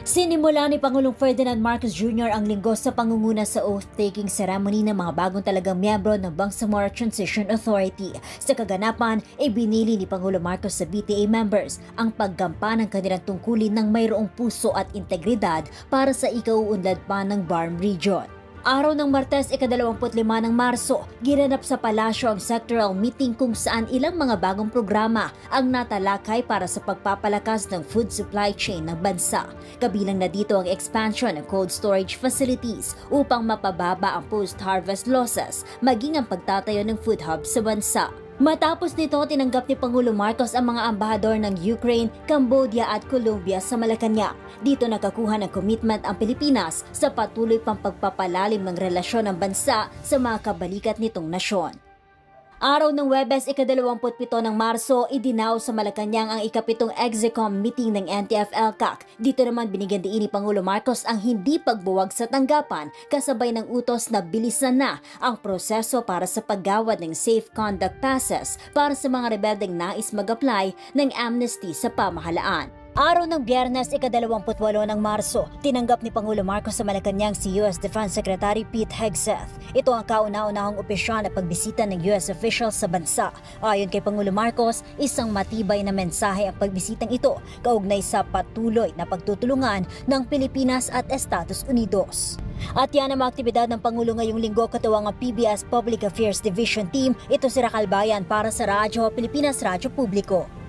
Sinimula ni Pangulong Ferdinand Marcos Jr. ang linggo sa pangunguna sa oath-taking ceremony ng mga bagong talagang miyembro ng Bangsamoro Transition Authority. Sa kaganapan, ibinili ni Pangulo Marcos sa BTA members ang paggampan ng kanilang tungkulin ng mayroong puso at integridad para sa ikauunlad pa ng BARM Region. Araw ng Martes, ika-25 ng Marso, ginanap sa palasyo ang sectoral meeting kung saan ilang mga bagong programa ang natalakay para sa pagpapalakas ng food supply chain ng bansa. Kabilang na dito ang expansion ng cold storage facilities upang mapababa ang post-harvest losses, maging ang pagtatayo ng food hub sa bansa. Matapos nito, tinanggap ni Pangulo Marcos ang mga ambahador ng Ukraine, Cambodia at Colombia sa Malacanang. Dito nakakuha ng commitment ang Pilipinas sa patuloy pang pagpapalalim ng relasyon ng bansa sa mga kabalikat nitong nasyon. Araw ng Huwebes, ika-27 ng Marso, idinaw sa Malacanang ang ika-7 Execom meeting ng NTF-ELCAC. Dito naman binigyan diin ni Pangulo Marcos ang hindi pagbuwag sa tanggapan kasabay ng utos na bilisan na ang proseso para sa paggawad ng safe conduct passes para sa mga rebeldeng nais mag-apply ng amnesty sa pamahalaan. Araw ng Biyernes, ika-28 ng Marso, tinanggap ni Pangulo Marcos sa Malacanang si U.S. Defense Secretary Pete Hegseth. Ito ang kauna-unahang opisyal na pagbisita ng U.S. officials sa bansa. Ayon kay Pangulo Marcos, isang matibay na mensahe ang pagbisitang ito kaugnay sa patuloy na pagtutulungan ng Pilipinas at Estados Unidos. At yan ang mga aktibidad ng Pangulo ngayong linggo katuwang ang PBS Public Affairs Division Team. Ito si Racal Bayan para sa Radyo Pilipinas Radyo Publiko.